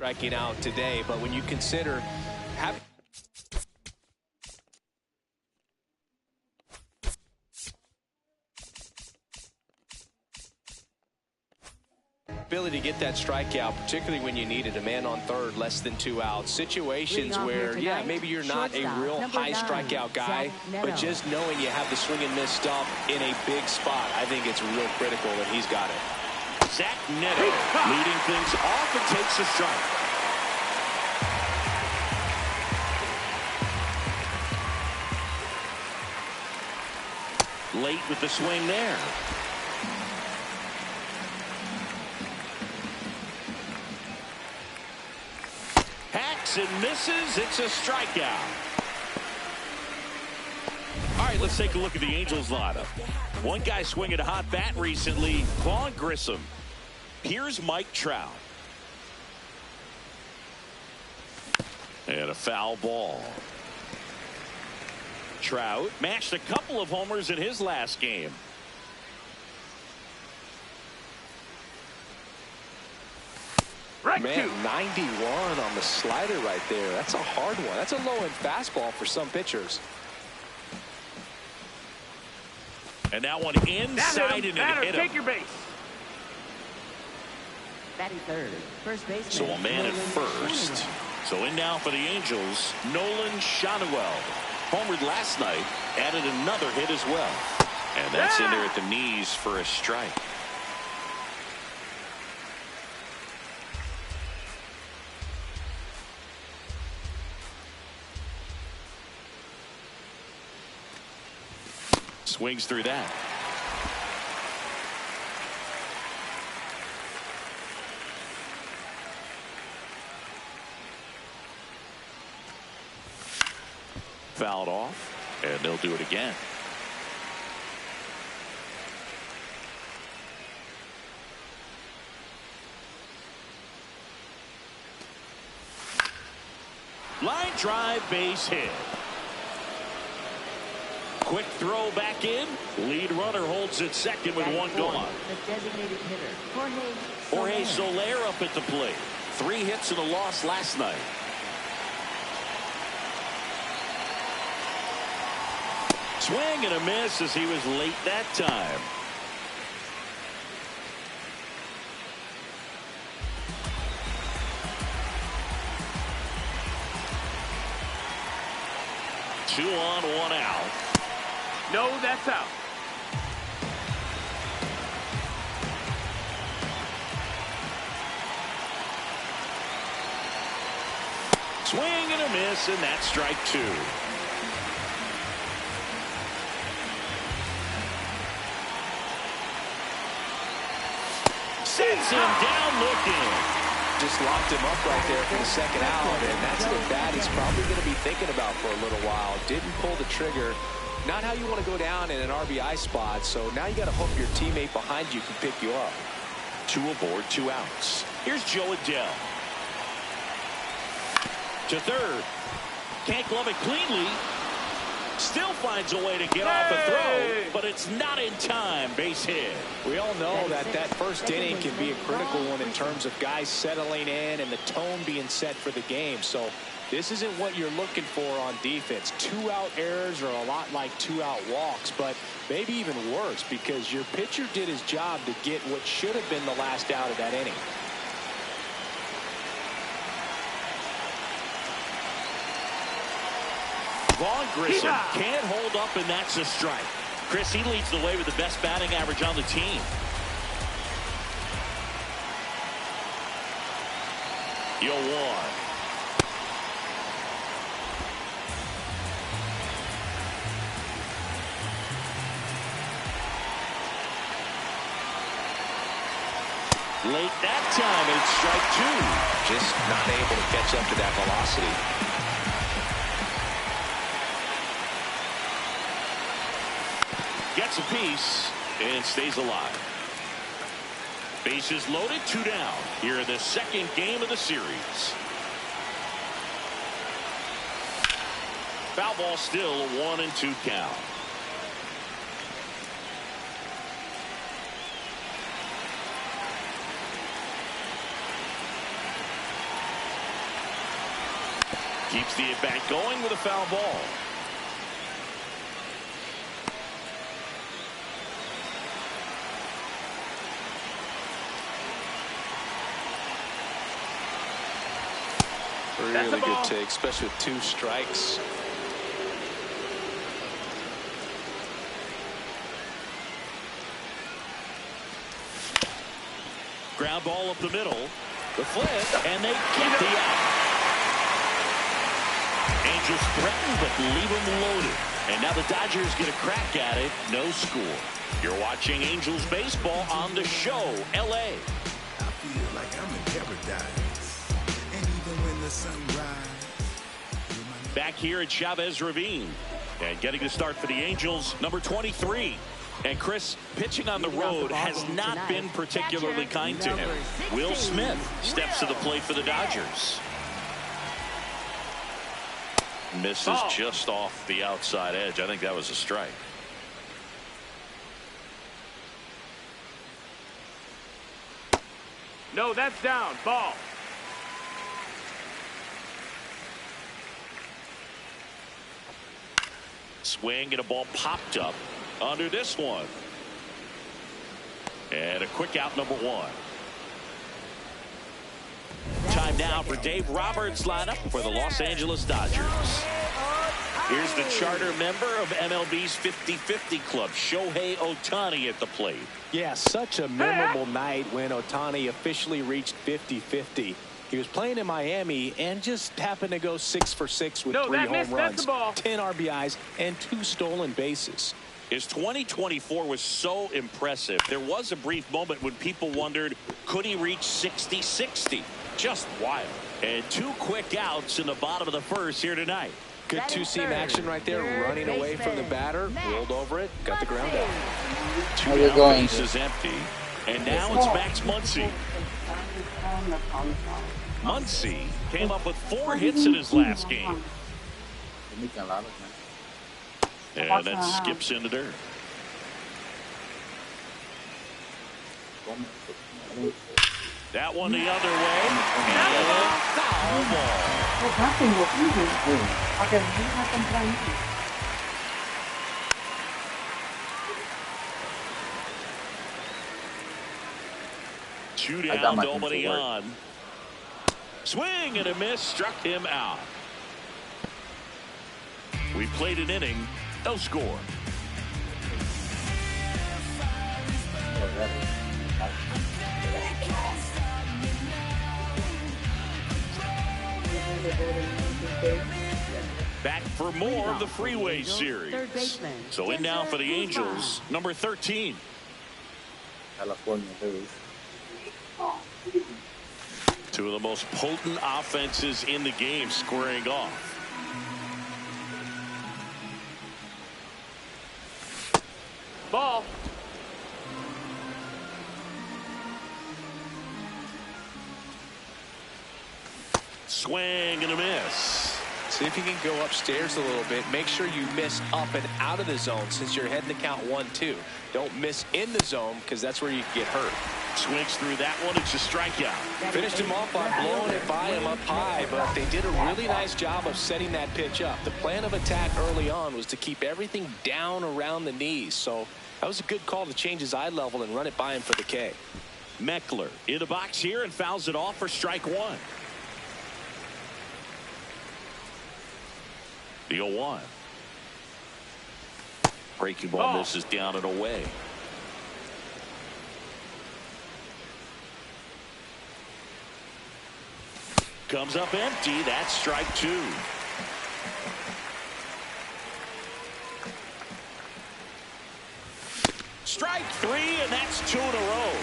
striking out today, but when you consider having ability to get that strikeout, particularly when you needed a man on third, less than 2 outs. Situations where, yeah, maybe you're not a real high strikeout guy, but just knowing you have the swing and miss stuff in a big spot, I think it's real critical that he's got it. Zach Neto leading things off and takes a strike. Late with the swing there. Hacks and misses. It's a strikeout. All right, let's take a look at the Angels lineup. One guy swinging a hot bat recently, Vaughn Grissom. Here's Mike Trout. And a foul ball. Trout matched a couple of homers in his last game. Man, 91 on the slider right there. That's a hard one. That's a low-end fastball for some pitchers. And that one inside and it hit him. Take your base. Batting third, first baseman. So a man at first. So in now for the Angels, Nolan Schanuel. Homered last night, added another hit as well. And that's in there at the knees for a strike. Swings through that. Fouled off, and they'll do it again. Line drive, base hit. Quick throw back in. Lead runner holds it second with one gone. The designated hitter, Jorge Soler up at the plate. 3 hits and a loss last night. Swing and a miss as he was late that time. Two on, 1 out. No, that's out. Swing and a miss, and that's strike 2. Sends him down looking. Just locked him up right there for the second out, and that's an at-bat he's probably going to be thinking about for a little while. Didn't pull the trigger. Not how you want to go down in an RBI spot, so now you got to hope your teammate behind you can pick you up. 2 aboard, 2 outs. Here's Joe Adell. To third. Can't glove it cleanly. Still finds a way to get off a throw, but it's not in time. Base hit. We all know that first inning can be a critical one in terms of guys settling in and the tone being set for the game. So this isn't what you're looking for on defense. 2-out errors are a lot like 2-out walks, but maybe even worse because your pitcher did his job to get what should have been the last out of that inning. Vaughn Grissom can't hold up, and that's a strike. Chris, he leads the way with the best batting average on the team. Yo, 1. Late that time, and it's strike 2. Just not able to catch up to that velocity. Gets a piece and stays alive. Bases loaded, 2 down here in the second game of the series. Foul ball, still a 1-2 count. Keeps the at-bat going with a foul ball. Really good take, especially with 2 strikes. Ground ball up the middle. The flip, and they get the out. Angels threaten, but leave them loaded. And now the Dodgers get a crack at it. No score. You're watching Angels baseball on the show, L.A. I feel like I'm in paradise. And even when the sun rises. Back here at Chavez Ravine. And getting the start for the Angels, number 23. And Chris, pitching on the road has not been particularly kind to him. Will Smith steps to the plate for the Dodgers. Misses just off the outside edge. I think that was a strike. No, that's down. Ball. Swing and a ball popped up under this one. And a quick out, number 1. Time now for Dave Roberts' lineup for the Los Angeles Dodgers. Here's the charter member of MLB's 50-50 club, Shohei Ohtani at the plate. Yeah, such a memorable night when Ohtani officially reached 50-50. He was playing in Miami and just happened to go 6 for 6 with 3 home runs, 10 RBIs, and 2 stolen bases. His 2024 was so impressive. There was a brief moment when people wondered, could he reach 60-60? Just wild. And 2 quick outs in the bottom of the first here tonight. Good 2-seam action right there, running away from the batter, rolled over it, got the ground out. 2 down, bases empty. And now it's Max Muncy. Muncy came up with 4 hits in his last game. And that skips into dirt. That one the other way. And a foul ball. 2 down, nobody on. Swing and a miss, struck him out. We played an inning, no score. Back for more of the Freeway Series. So in now for the Angels, number 13. California Blues. 2 of the most potent offenses in the game squaring off. Ball. Swing and a miss. See if you can go upstairs a little bit. Make sure you miss up and out of the zone since you're heading to count 1-2. Don't miss in the zone because that's where you can get hurt. Swings through that one. It's a strikeout. Finished him off by blowing it by him up high, but they did a really nice job of setting that pitch up. The plan of attack early on was to keep everything down around the knees. So that was a good call to change his eye level and run it by him for the K. Meckler in the box here and fouls it off for strike 1. The 0-1. Breaking ball misses down and away. Comes up empty. That's strike 2. Strike 3, and that's 2 in a row.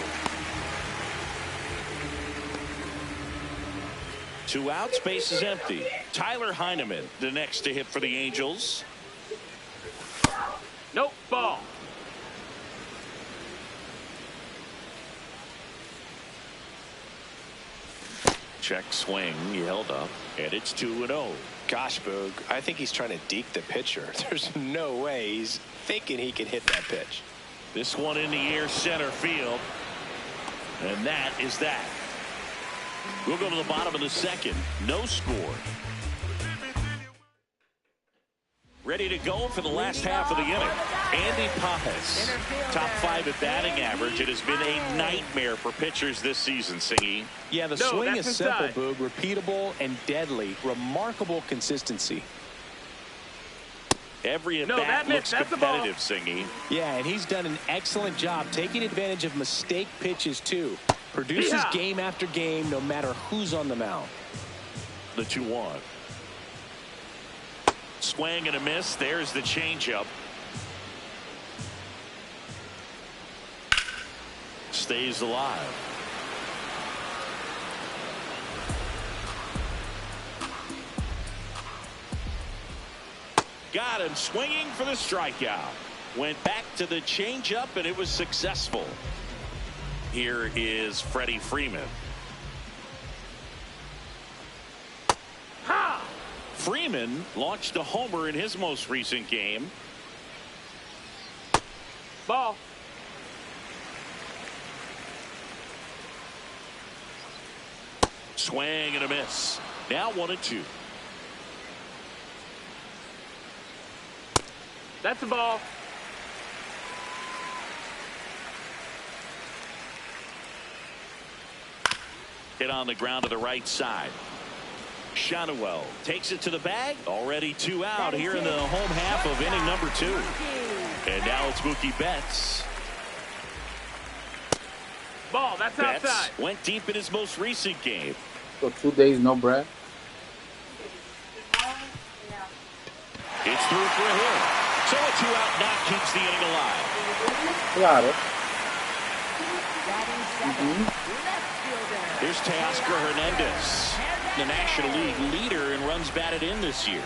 2 outs, base is empty. Tyler Heineman, the next to hit for the Angels. Nope, ball. Check swing, he held up, and it's 2-0. Gosh, Boog, I think he's trying to deke the pitcher. There's no way he's thinking he can hit that pitch. This one in the air, center field. And that is that. We'll go to the bottom of the second. No score. ready to go for the last half of the inning. Andy Pajes, top 5 at batting average. It has been a nightmare for pitchers this season, Singy. Yeah, the swing is simple, Boog. Repeatable and deadly. Remarkable consistency. Every at-bat looks competitive, Singy. Yeah, and he's done an excellent job taking advantage of mistake pitches, too. Produces game after game, no matter who's on the mound. The 2-1. Swing and a miss. There's the changeup. Stays alive. Got him swinging for the strikeout. Went back to the changeup, and it was successful. Here is Freddie Freeman. Freeman launched a homer in his most recent game. Ball. Swing and a miss. Now 1-2. That's a ball. Hit on the ground to the right side. Shadowell takes it to the bag. Already 2 out here in the home half of inning number 2. And now it's Mookie Betts. Ball, that's Betts outside. went deep in his most recent game. So 2 days, no bread. It's through for a hit. So a 2-out knock keeps the inning alive. Claro. Here's Teoscar Hernandez, the National League leader in runs batted in this year.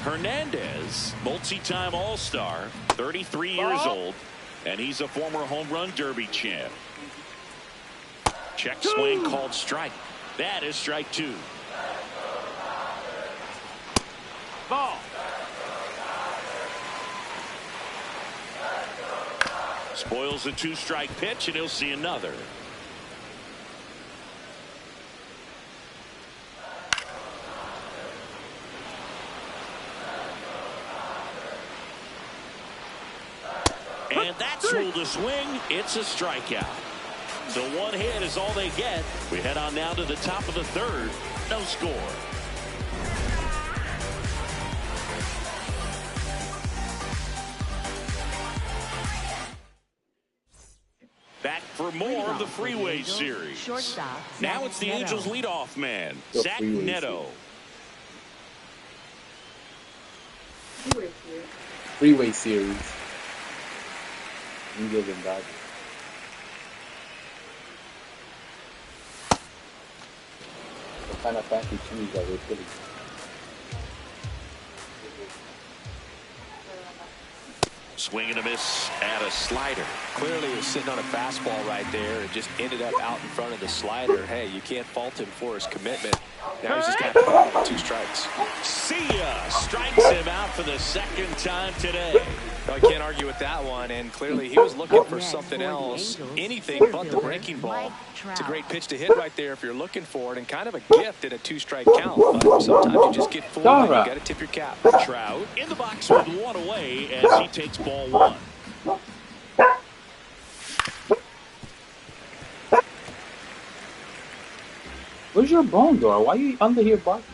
Hernandez, multi-time All-Star, 33 years old, and he's a former home run derby champ. Check swing called strike. That is strike 2. Ball. Spoils a 2-strike pitch, and he'll see another. And that's ruled a swing. It's a strikeout. So 1 hit is all they get. We head on now to the top of the 3rd. No score. Back for more of the Freeway Series. Now it's the Angels leadoff man, Zach Neto. Freeway Series. Angels and Dodgers. What kind of fancy cheese are they putting? Swing and a miss at a slider. Clearly he was sitting on a fastball right there and just ended up out in front of the slider. Hey, you can't fault him for his commitment. Now he's just got to call him 2 strikes. See ya! Strikes him out for the 2nd time today. No, I can't argue with that one, and clearly he was looking for something else, anything but the breaking ball. It's a great pitch to hit right there if you're looking for it, and kind of a gift in a 2-strike count. But sometimes you just get fooled and you got to tip your cap. Trout in the box with 1 away as he takes ball 1. Where's your bone door? Why are you under here barking?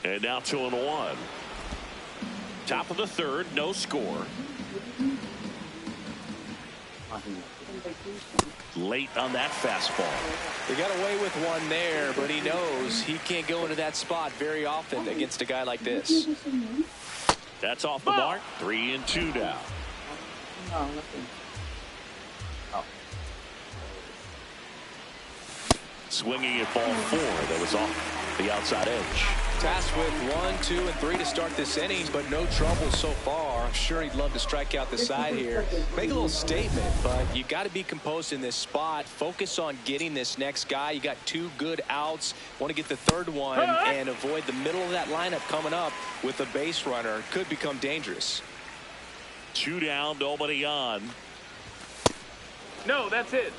And now 2-1. Top of the 3rd, no score. Late on that fastball. He got away with one there, but he knows he can't go into that spot very often against a guy like this. That's off the mark. 3-2 now. No, nothing. Oh. Swinging at ball 4 that was off the outside edge. Tasked with 1, 2, and 3 to start this inning, but no trouble so far. I'm sure he'd love to strike out the side here. Make a little statement, but you got to be composed in this spot. Focus on getting this next guy. You got 2 good outs. Want to get the 3rd one and avoid the middle of that lineup coming up with a base runner. Could become dangerous. 2 down, nobody on. No, that's it.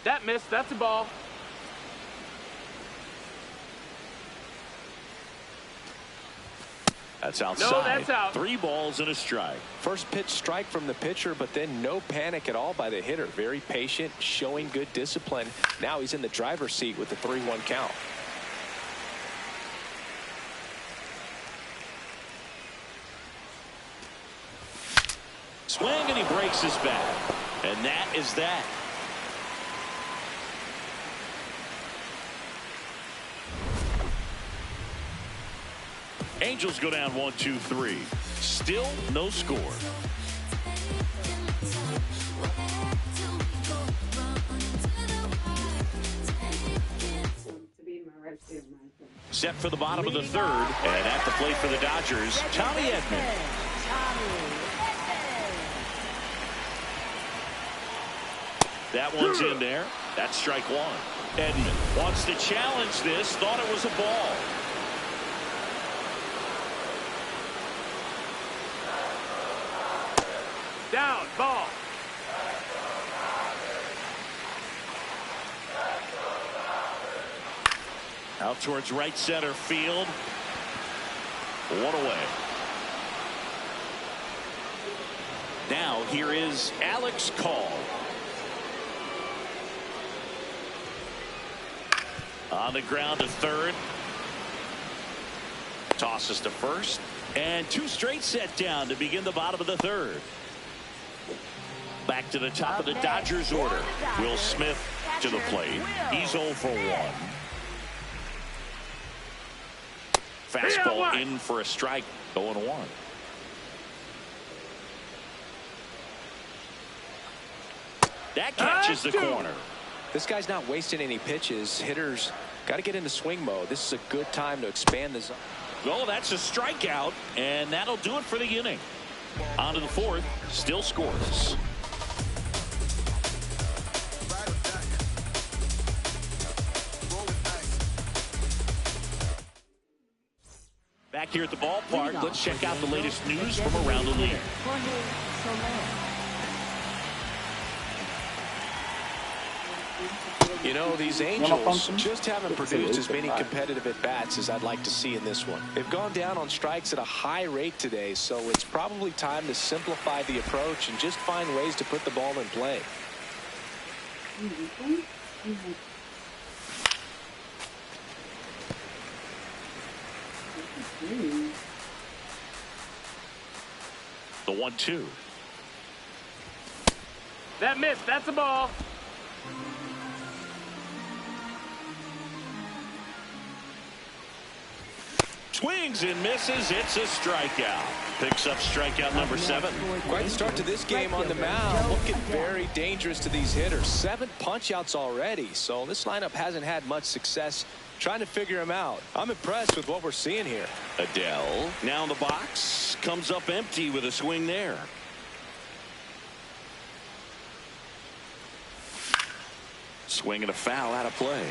That missed. That's a ball. That's outside. No, that's out. 3 balls and a strike. First pitch strike from the pitcher, but then no panic at all by the hitter. Very patient, showing good discipline. Now he's in the driver's seat with the 3-1 count. Swing, and he breaks his bat. And that is that. Angels go down 1-2-3. Still no score. Set for the bottom of the 3rd. And at the plate for the Dodgers, Tommy Edman. That one's in there. That's strike 1. Edman wants to challenge this. Thought it was a ball. Down. Ball. Out towards right center field. 1 away. Now here is Alex Call. On the ground to 3rd. Tosses to 1st. And 2 straight set down to begin the bottom of the 3rd. Back to the top of the Dodgers order. Will Smith to the plate. He's 0 for 1. Fastball in for a strike. 0-1. That catches the corner. This guy's not wasting any pitches. Hitters got to get into swing mode. This is a good time to expand the zone. Oh, that's a strikeout, and that'll do it for the inning. On to the 4th, still scoreless. Back here at the ballpark, let's check out the latest news from around the league. You know, these Angels just haven't produced as many competitive at-bats as I'd like to see in this one. They've gone down on strikes at a high rate today, so it's probably time to simplify the approach and just find ways to put the ball in play. The 1-2. That missed. That's a ball. Swings and misses. It's a strikeout. Picks up strikeout number 7. Quite the start to this game on the mound. Looking very dangerous to these hitters. 7 punch-outs already. So this lineup hasn't had much success trying to figure him out. I'm impressed with what we're seeing here. Adele now in the box. Comes up empty with a swing there. Swing and a foul out of play.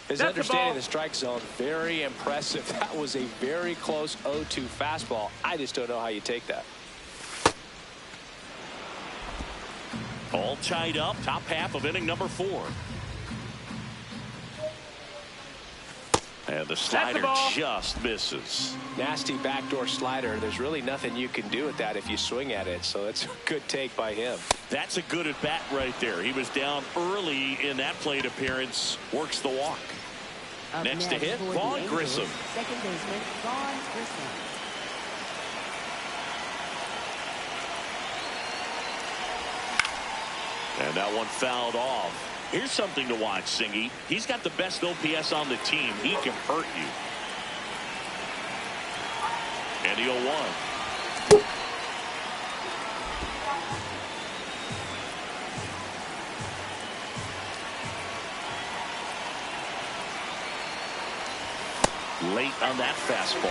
His understanding of the strike zone, very impressive. That was a very close 0-2 fastball. I just don't know how you take that. All tied up, top half of inning number 4. And the slider just misses. Nasty backdoor slider. There's really nothing you can do with that if you swing at it. So it's a good take by him. That's a good at bat right there. He was down early in that plate appearance. Works the walk. Next to hit, Vaughn Grissom. Second baseman, Vaughn Grissom. And that one fouled off. Here's something to watch, Singy. He's got the best OPS on the team. He can hurt you. And the 0-1. Late on that fastball.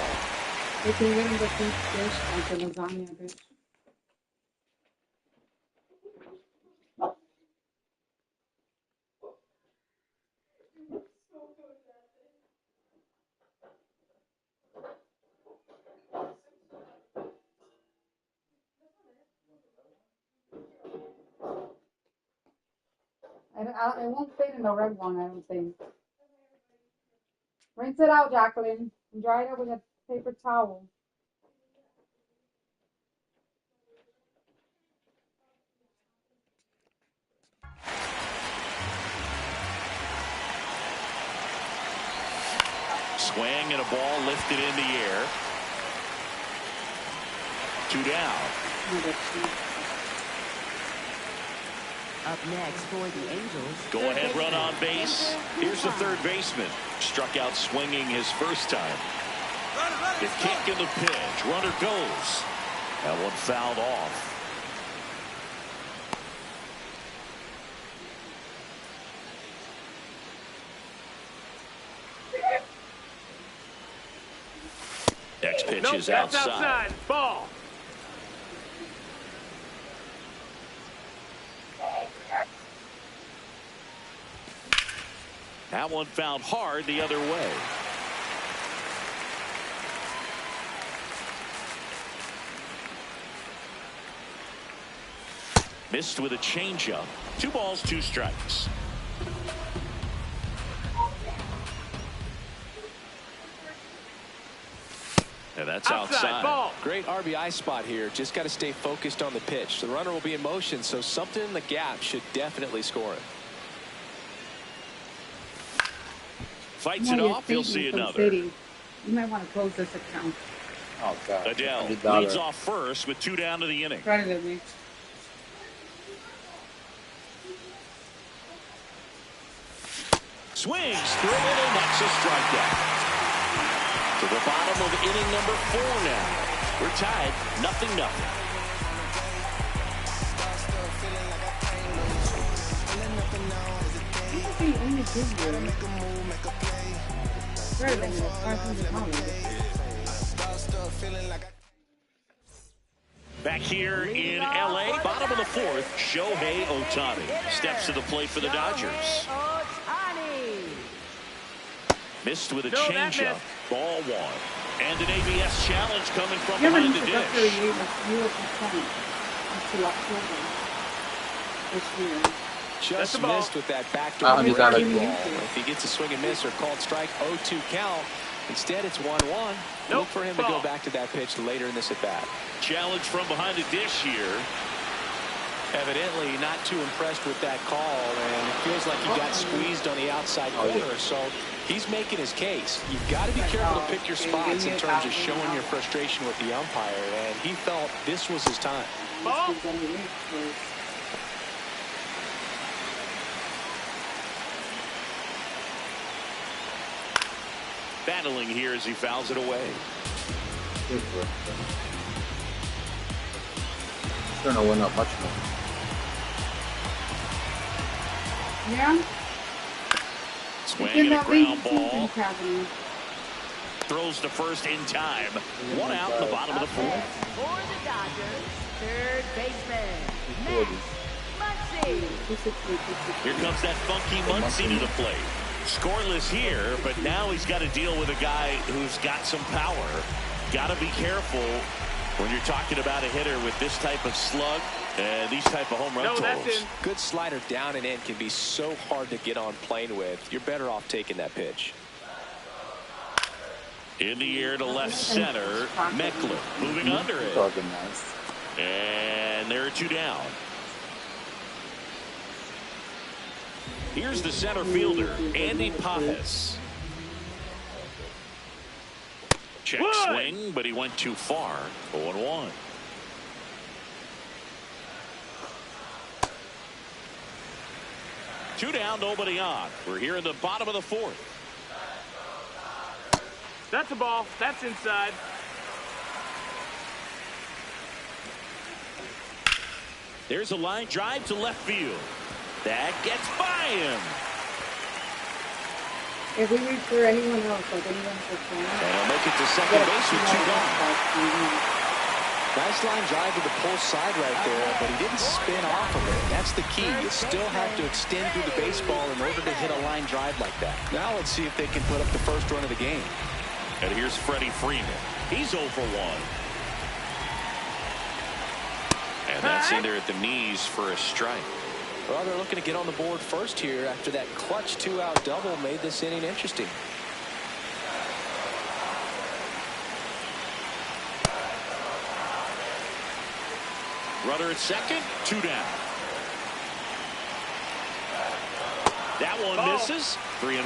It won't fit in the red one, I don't think. Rinse it out, Jacqueline, and dry it up with a paper towel. Swing and a ball lifted in the air. 2 down. Up next for the Angels. Go ahead run on base. Here's the third baseman. Struck out swinging his first time. The kick and the pitch. Runner goes. That one fouled off. Next pitch is that's outside. Ball. That one fouled hard the other way. Missed with a changeup. 2 balls, 2 strikes. And that's outside. Ball. Great RBI spot here. Just got to stay focused on the pitch. The runner will be in motion, so something in the gap should definitely score it. Fights it off. He'll see another. You might want to close this account. Oh, God. Adele leads off first with 2 down to the inning. Credit me. Swings through it, and that's a strikeout. To the bottom of inning number 4 now. We're tied, 0-0. Back here in L.A., bottom of the 4th, Shohei Ohtani steps to the plate for the Dodgers. Missed with a changeup. Ball 1. And an ABS challenge coming from behind the dish. Just missed with that backdoor breaking ball. If he gets a swing and miss or called strike, 0-2 count. Instead, it's 1-1. Look for him to go back to that pitch later in this at bat. Challenge from behind the dish here. Evidently not too impressed with that call, and it feels like he got squeezed on the outside corner, so he's making his case. You've got to be careful to pick your spots in terms of showing your frustration with the umpire, and he felt this was his time. Ball. Battling here as he fouls it away. Sure, no, we're not much more. Yeah. Swing and a ground ball. Throws to first in time. 1 out in the bottom of the 4th. For the Dodgers, third baseman, Muncy. Here comes that funky Muncy to the plate. Scoreless here, but now he's got to deal with a guy who's got some power. Got to be careful when you're talking about a hitter with this type of slug and these type of home run totals. Good slider down and in can be so hard to get on plane with. You're better off taking that pitch. In the air to left center, Meckler moving under it. And there are 2 down. Here's the center fielder, Andy Pajes. Check swing, but he went too far. 0-1. Two down, nobody on. We're here in the bottom of the 4th. That's a ball. That's inside. There's a line drive to left field. That gets by him. If we reach for anyone else, like anyone for And he'll make it to second base with 2 gone. Nice line drive to the pull side right there, but he didn't spin off of it. That's the key. You still have to extend through the baseball in order to hit a line drive like that. Now let's see if they can put up the first run of the game. And here's Freddie Freeman. He's 0 for 1. And that's in there at the knees for a strike. Well, they're looking to get on the board first here after that clutch 2-out double made this inning interesting. Runner at second, 2 down. That one misses. 3-1.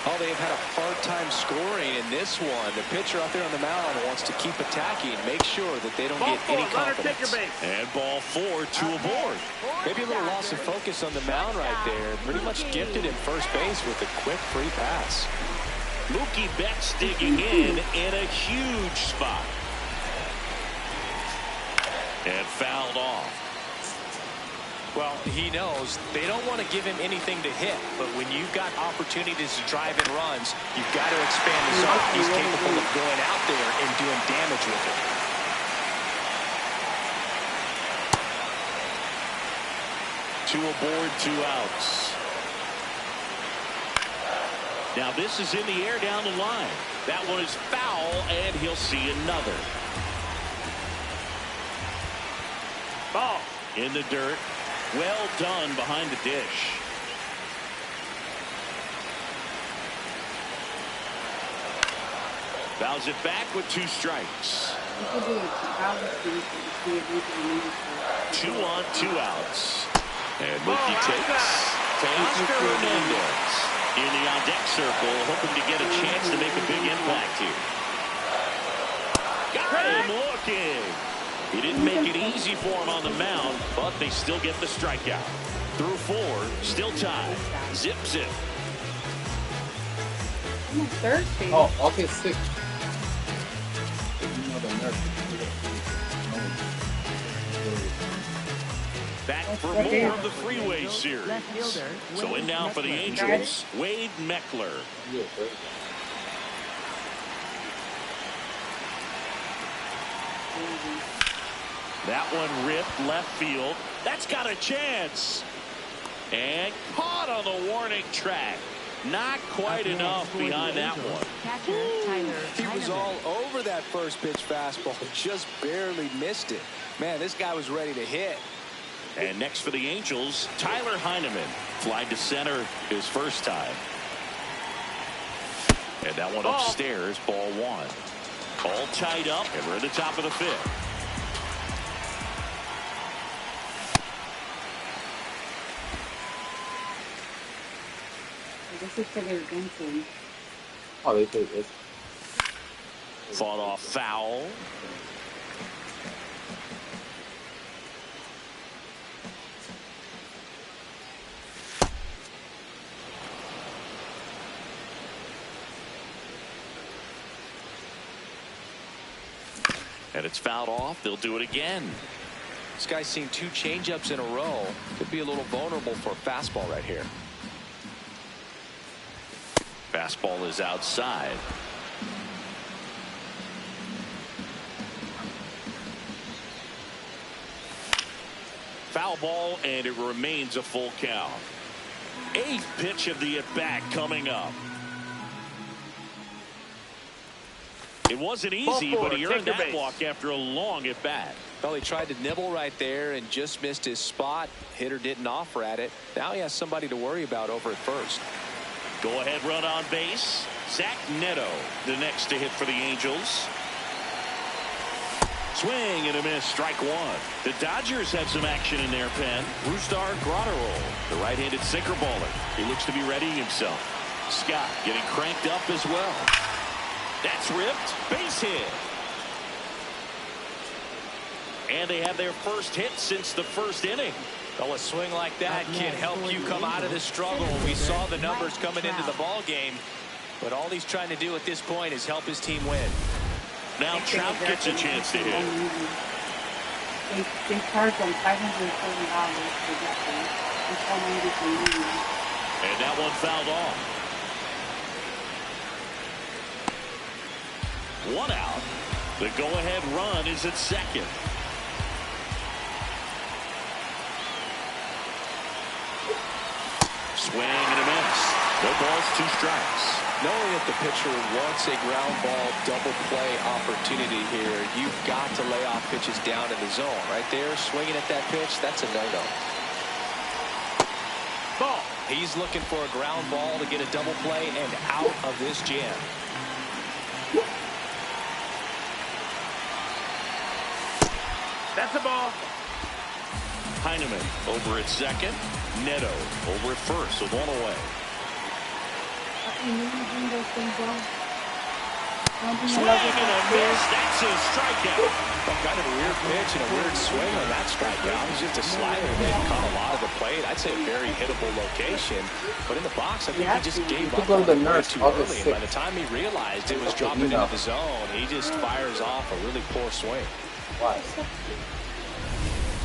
Oh, they've had a hard time scoring in this one. The pitcher out there on the mound wants to keep attacking, make sure that they don't get any confidence. And ball 4, 2 aboard. Maybe a little loss of focus on the mound right there. Pretty much gifted in first base with a quick free pass. Mookie Betts digging in a huge spot. And fouled off. Well, he knows they don't want to give him anything to hit, but when you've got opportunities to drive in runs, you've got to expand his arm. He's capable of going out there and doing damage with it. 2 aboard, 2 outs. Now this is in the air down the line. That one is foul, and he'll see another. Ball in the dirt. Well done behind the dish. Fouls it back with 2 strikes. 2 on, 2 outs. And Mookie takes Teoscar Hernandez in the on-deck circle, hoping to get a chance to make a big impact here. Got him looking. He didn't make it easy for him on the mound, but they still get the strikeout. Through 4, still tied. Zip, zip. Oh, okay, 6. Back for more of the Freeway Series. So in now for the Angels, Wade Meckler. That one ripped left field. That's got a chance. And caught on the warning track. Not quite enough behind that one. He was all over that first pitch fastball. Just barely missed it. Man, this guy was ready to hit. And next for the Angels, Tyler Heineman. Flied to center his first time. And that one upstairs, ball 1. All tied up, and we're at the top of the 5th. Oh, they played this. Fought off foul. And it's fouled off. They'll do it again. This guy's seen 2 changeups in a row. Could be a little vulnerable for a fastball right here. Fastball is outside. Foul ball, and it remains a full count. 8th pitch of the at-bat coming up. It wasn't easy, but he earned that walk after a long at-bat. Well, he tried to nibble right there and just missed his spot. Hitter didn't offer at it. Now he has somebody to worry about over at first. Go ahead run on base. Zach Neto, the next to hit for the Angels. Swing and a miss, strike 1. The Dodgers have some action in their pen. Brusdar Graterol, the right-handed sinker baller. He looks to be readying himself. Scott getting cranked up as well. That's ripped. Base hit. And they have their first hit since the first inning. Well, a swing like that can help you come out of this struggle. We saw the numbers coming into the ball game, but all he's trying to do at this point is help his team win. Now Trout gets a chance to hit. They charged them $540 for that thing. And that one fouled off. 1 out. The go-ahead run is at second. Swing and a miss. No balls, 2 strikes. Knowing that the pitcher wants a ground ball double play opportunity here, you've got to lay off pitches down in the zone. Right there, swinging at that pitch, that's a no-no. He's looking for a ground ball to get a double play and out of this jam. That's a ball. Heineman over at second. Neto over at first with one away. Swing and a miss. That's a strikeout. Kind of a weird pitch and a weird swing on that strikeout. It was just a slider that caught a lot of the plate. I'd say a very hittable location. But in the box, I think he just gave up on it way too early. And by the time he realized it was dropping into the zone, he just fires off a really poor swing. Why?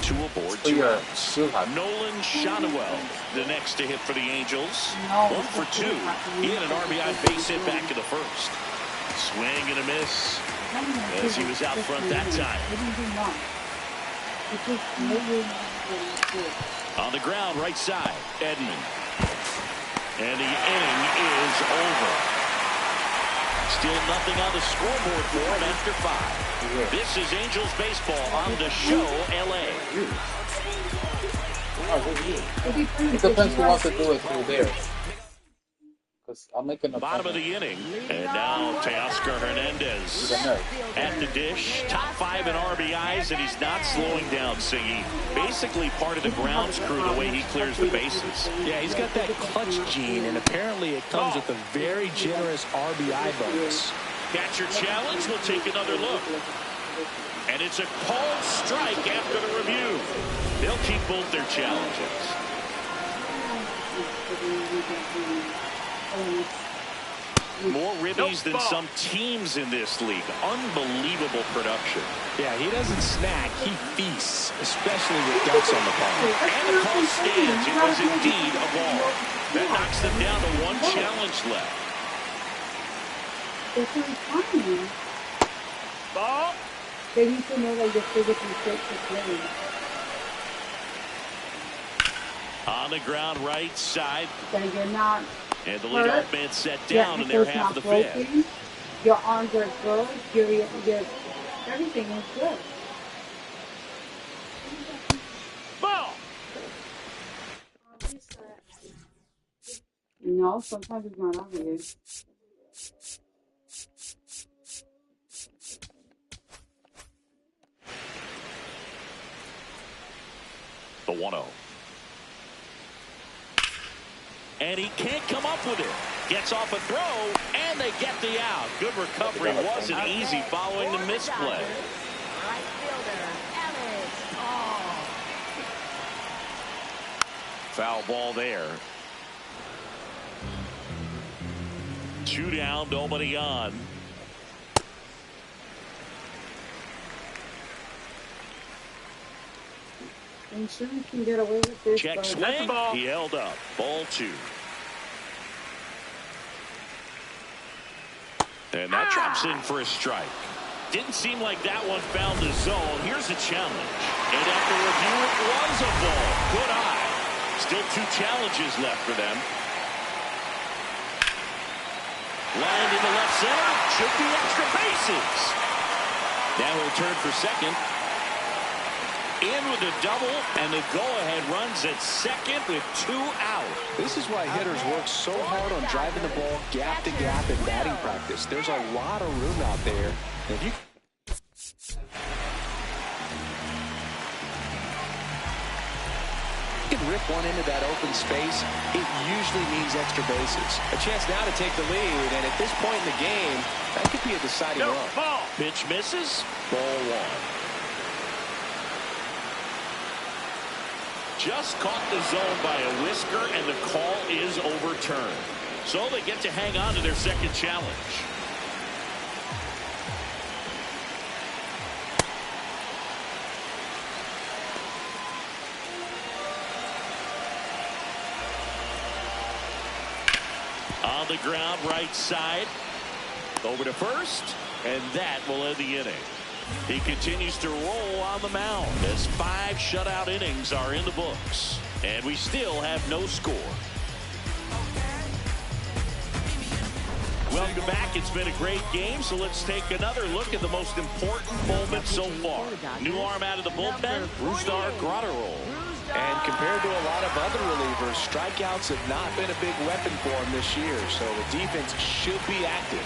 Two aboard, two outs. Nolan Shotwell, the next to hit for the Angels. 1 for 2. He had an RBI base hit back in the first. Swing and a miss as he was out front that time. On the ground, right side, Edman. And the inning is over. Still nothing on the scoreboard for him after 5. This is Angels baseball on the show, LA. It depends who wants to do it through there. Because I'm making a bottom of the inning. And now Teoscar Hernandez at the dish. Top 5 in RBIs, and he's not slowing down, Siggy. Basically part of the grounds crew the way he clears the bases. Yeah, he's got that clutch gene, and apparently it comes with a very generous RBI bonus. Catcher challenge. We'll take another look. And it's a called strike after the review. They'll keep both their challenges. More ribbies than some teams in this league. Unbelievable production. Yeah, he doesn't snack. He feasts, especially with ducks on the park. And the call stands. It was indeed a ball. That knocks them down to 1 challenge left. Ball. They need to know that you're physically fit to play. On the ground, right side. That you're not. And the leadoff man set down in their half of the 5th. Your arms are good. Your everything is good. Ball. No, sometimes it's not obvious. The 1-0. And he can't come up with it. Gets off a throw, and they get the out. Good recovery. Wasn't easy following the misplay. Right fielder, Alex. Foul ball there. 2 down, nobody on. Insurance can get away with this. Check swing. That's the ball. He held up. Ball 2. And that drops in for a strike. Didn't seem like that one found the zone. Here's a challenge. And after review, it was a ball. Good eye. Still 2 challenges left for them. Lined in the left center. Should be extra bases. Now he'll turn for second. In with a double, and the go-ahead runs at second with 2 out. This is why hitters work so hard on driving the ball gap to gap in batting practice. There's a lot of room out there. If you can rip one into that open space, it usually means extra bases. A chance now to take the lead, and at this point in the game, that could be a deciding run. Ball. Pitch misses. Ball 1. Just caught the zone by a whisker, and the call is overturned. So they get to hang on to their second challenge. On the ground, right side. Over to first, and that will end the inning. He continues to roll on the mound as 5 shutout innings are in the books. And we still have no score. Welcome back. It's been a great game, so let's take another look at the most important moment so far. New arm out of the bullpen, Brusdar Graterol. And compared to a lot of other relievers, strikeouts have not been a big weapon for him this year, so the defense should be active.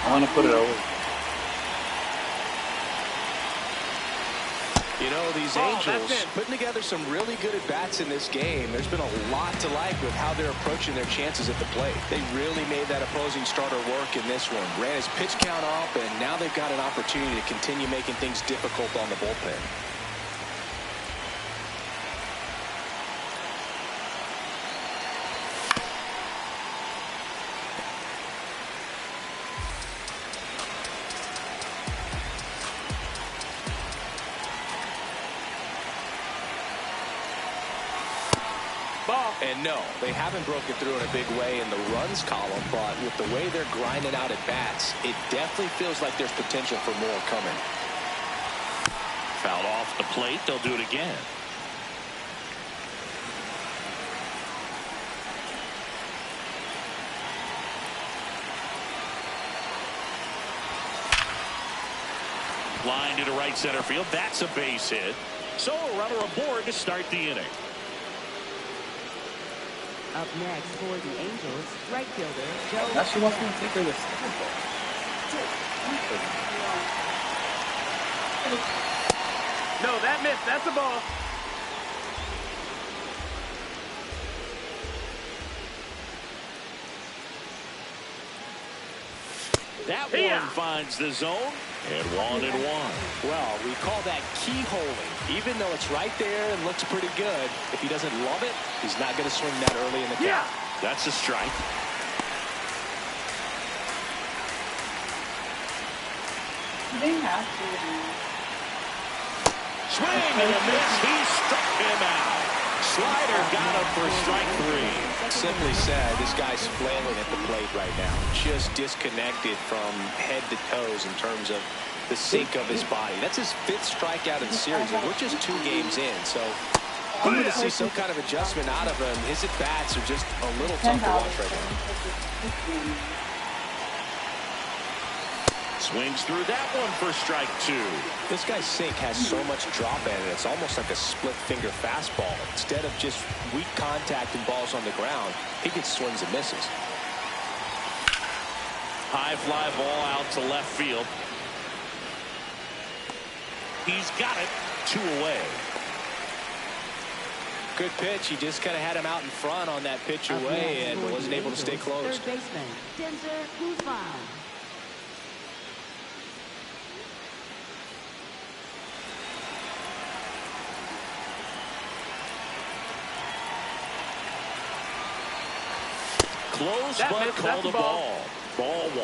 I want to put it over. You know, these Angels putting together some really good at-bats in this game. There's been a lot to like with how they're approaching their chances at the plate. They really made that opposing starter work in this one. Ran his pitch count up, and now they've got an opportunity to continue making things difficult on the bullpen. And no, they haven't broken through in a big way in the runs column, but with the way they're grinding out at bats, it definitely feels like there's potential for more coming. Fouled off the plate. They'll do it again. Line to right center field. That's a base hit. So a runner aboard to start the inning. Up next for the Angels, right fielder Joe. Now she wants me to take her this. No, that missed. That's a ball. That one finds the zone, and 1-1. Well, we call that keyholing. Even though it's right there and looks pretty good, if he doesn't love it, he's not going to swing that early in the count. That's a strike. They have to. Swing and a miss. He struck him out. Slider got him for strike 3. Simply said, this guy's flailing at the plate right now. Just disconnected from head to toes in terms of the sink of his body. That's his 5th strikeout of the series, and we're just 2 games in. So I'm going to see some kind of adjustment out of him. His at-bats are just a little tough to watch right now. Swings through that one for strike 2. This guy's sink has so much drop in it. It's almost like a split-finger fastball. Instead of just weak contact and balls on the ground, he gets swings and misses. High fly ball out to left field. He's got it. 2 away. Good pitch. He just kind of had him out in front on that pitch away and wasn't able to stay close. Third baseman Denzer Guzman. Close, but called a ball. Ball 1.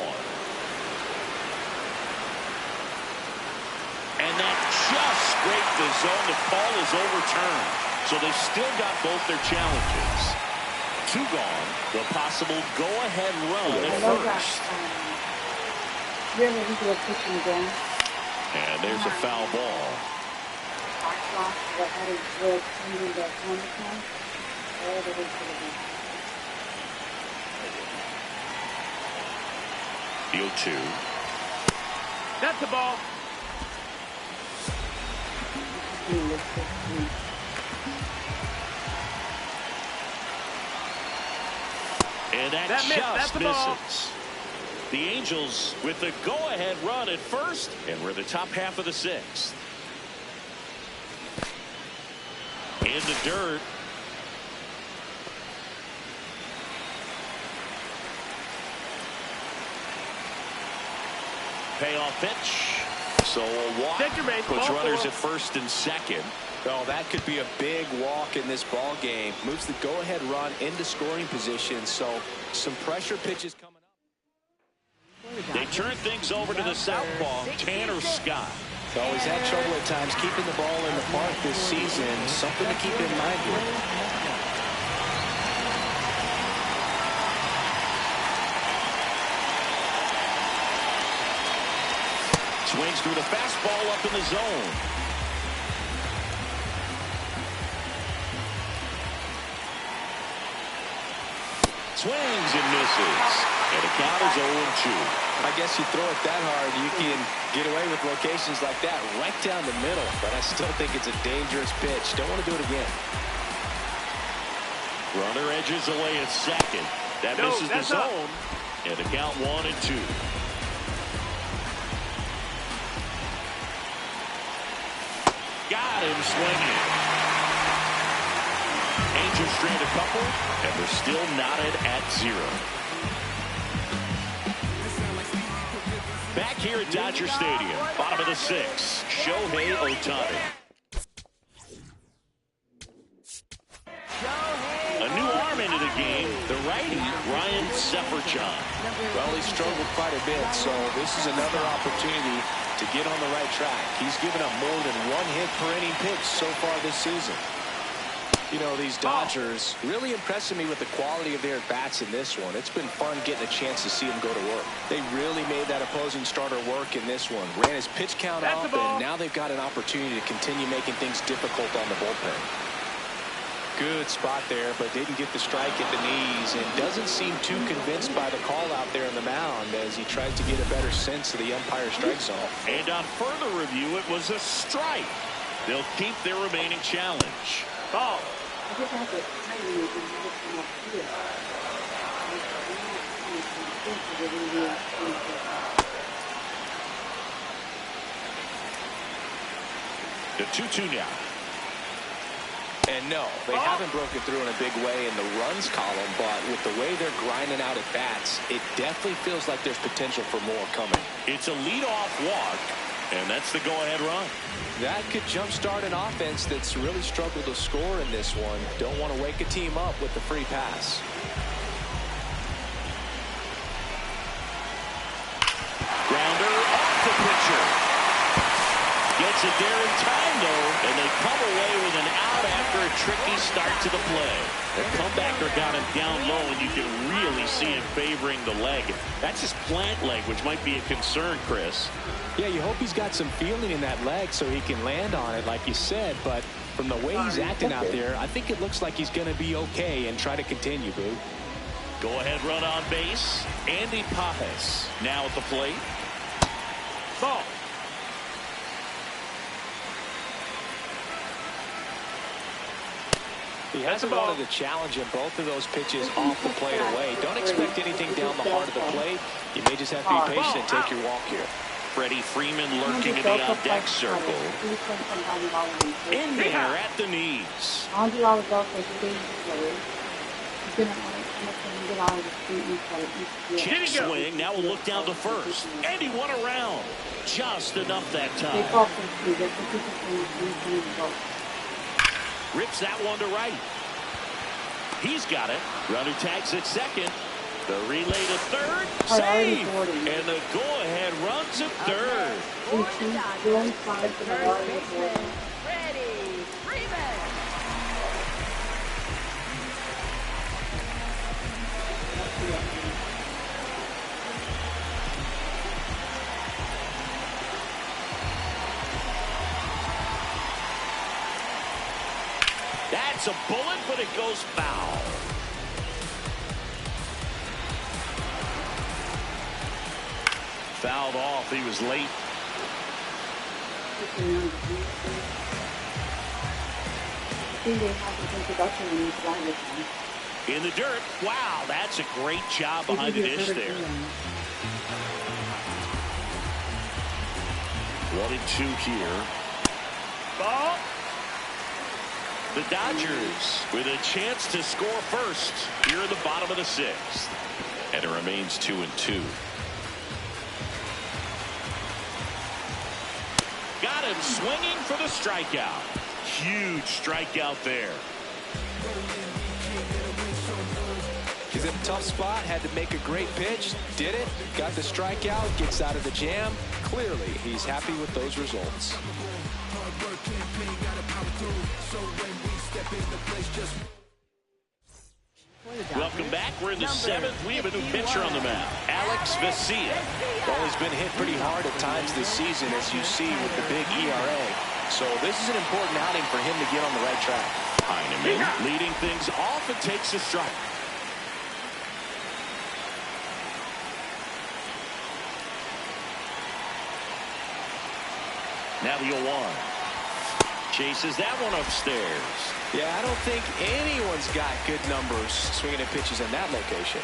And that just scraped the zone. The call is overturned. So they've still got both their challenges. 2 gone. The possible go-ahead run at first. Really, he's going to push him down. And there's a foul ball. The 0-2. That's the ball. And that just misses. The Angels with the go-ahead run at first, and we're in the top half of the 6th. In the dirt. Payoff pitch. So a walk puts runners at first and second. Well, that could be a big walk in this ball game. Moves the go-ahead run into scoring position. So some pressure pitches coming up. They turn things over to the southpaw, Tanner Scott. He's always had trouble at times keeping the ball in the park this season. Something to keep in mind here. Swings through the fastball up in the zone. Swings and misses. And the count is 0-2. I guess you throw it that hard, you can Get away with locations like that right down the middle, but I still think it's a dangerous pitch. Don't want to do it again. Runner edges away at second. That misses the zone. And the count 1-2. Got him swinging. Angels strand a couple, and they're still knotted at 0. Back here at Dodger Stadium, bottom of the 6th, Shohei Ohtani. A new arm into the game, the righty, Ryan Seferchon. Well, he struggled quite a bit, so this is another opportunity to get on the right track. He's given up more than 1 hit per inning pitch so far this season. You know, these Dodgers really impressing me with the quality of their bats in this one. It's been fun getting a chance to see them go to work. They really made that opposing starter work in this one. Ran his pitch count up, and now they've got an opportunity to continue making things difficult on the bullpen. Good spot there, but didn't get the strike at the knees, and doesn't seem too convinced by the call out there on the mound as he tries to get a better sense of the umpire strike zone. And on further review, it was a strike. They'll keep their remaining challenge. Ball. The 2-2 now. And no, they haven't broken through in a big way in the runs column, but with the way they're grinding out at bats, it definitely feels like there's potential for more coming. It's a leadoff walk, and that's the go-ahead run. That could jumpstart an offense that's really struggled to score in this one. Don't want to wake a team up with the free pass. Grounder off the pitcher. Gets it there in time, though, and they come away with an out after a tricky start to the play. The comebacker got him down low, and you can really see him favoring the leg. That's his plant leg, which might be a concern, Chris. Yeah, you hope he's got some feeling in that leg so he can land on it, like you said. But from the way he's acting out there, I think it looks like he's going to be okay and try to continue, Boo. Go-ahead run on base. Andy Pajes now at the plate. Ball. He hasn't wanted to challenge him. Both of those pitches off the plate away. Don't expect anything down the heart of the plate. You may just have to be patient and take your walk here. Freddie Freeman lurking in the on-deck circle. In there at the knees. Chip swing. Now we'll look down to first. And he won around. Just enough that time. Rips that one to right. He's got it. Runner tags at second. The relay to third. Save. And the go-ahead runs at third. That's a bullet, but it goes foul. Fouled off. He was late. In the dirt. Wow, that's a great job behind the dish there. 1-2 here. Ball. The Dodgers with a chance to score first here in the bottom of the 6th. And it remains 2-2. Got him swinging for the strikeout. Huge strikeout there. He's in a tough spot, had to make a great pitch, did it, got the strikeout, gets out of the jam. Clearly, he's happy with those results. Welcome back. We're in the 7th. We have a new pitcher on the mound, Alex Vesia. Well, he's been hit pretty hard at times this season, as you see with the big ERA. So this is an important outing for him to get on the right track. Heineman leading things off and takes a strike. Now the 0-1. Chases that one upstairs. Yeah, I don't think anyone's got good numbers swinging at pitches in that location.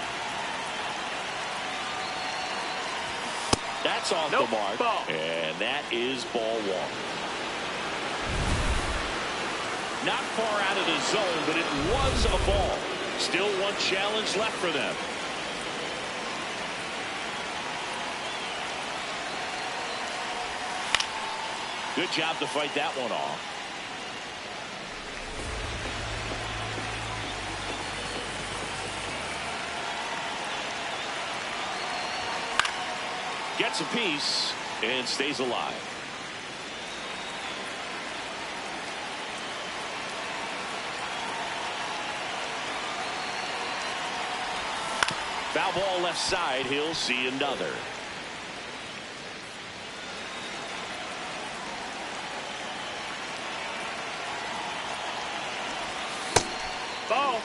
That's off the mark. Ball. And that is ball 1. Not far out of the zone, but it was a ball. Still one challenge left for them. Good job to fight that one off. Gets a piece and stays alive. Foul ball left side. He'll see another. Ball.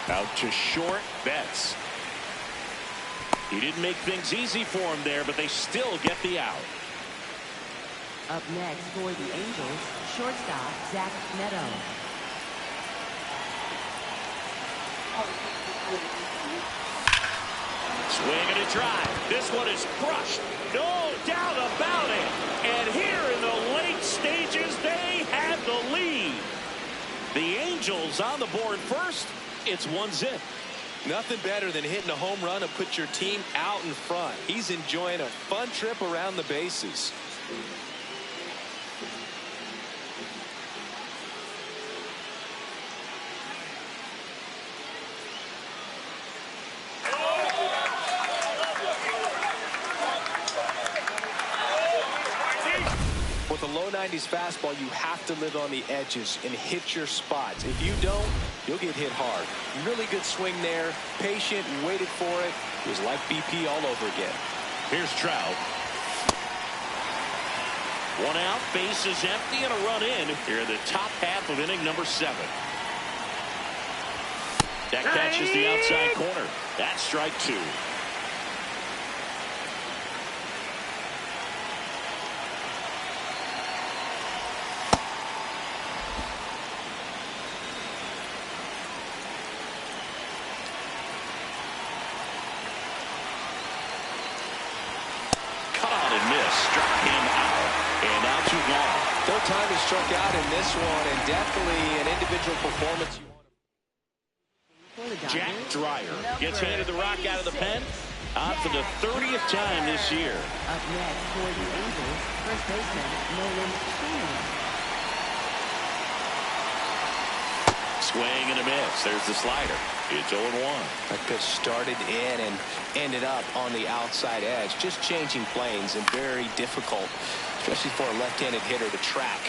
Out to short. Betts. He didn't make things easy for him there, but they still get the out. Up next for the Angels, shortstop Zach Neto. Swing and a drive. This one is crushed. No doubt about it. And here in the late stages, they have the lead. The Angels on the board first. It's 1-0. Nothing better than hitting a home run and put your team out in front. He's enjoying a fun trip around the bases. With a low 90s fastball, you have to live on the edges and hit your spots. If you don't, you'll get hit hard. Really good swing there. Patient and waited for it. It was like BP all over again. Here's Trout. One out, base is empty, and a run in here in the top half of inning number 7. That catches the outside corner. That's strike 2. Third time he struck out in this one, and definitely an individual performance. Jack Dreyer gets handed the rock out of the pen. On for the 30th time this year. Up next for the Angels, first baseman Nolan Schaefer. Swing and a miss. There's the slider. It's 0-1. That pitch started in and ended up on the outside edge. Just changing planes and very difficult, especially for a left-handed hitter to track.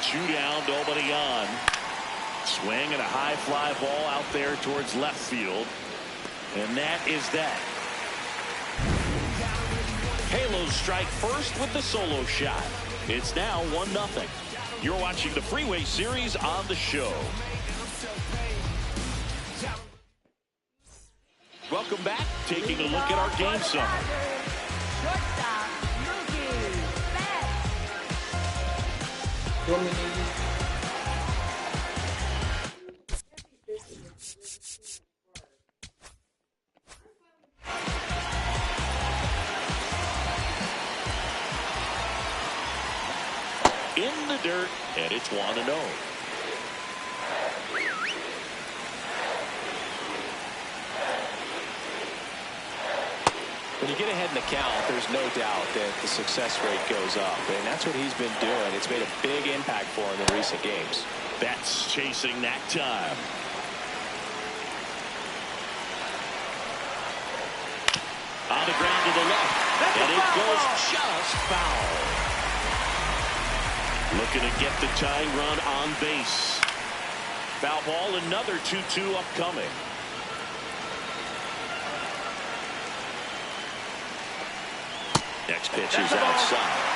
Two down, nobody on. Swing and a high fly ball out there towards left field. And that is that. Halos strike first with the solo shot. It's now 1-0. You're watching the Freeway Series on the show. Welcome back. Taking a look at our game summary. Shortstop Mookie In the dirt, and it's 1-0. When you get ahead in the count, there's no doubt that the success rate goes up, and that's what he's been doing. It's made a big impact for him in recent games. That's chasing that time. On the ground to the left, and it goes just foul. Looking to get the tying run on base. Foul ball, another 2-2 upcoming. Next pitch is outside.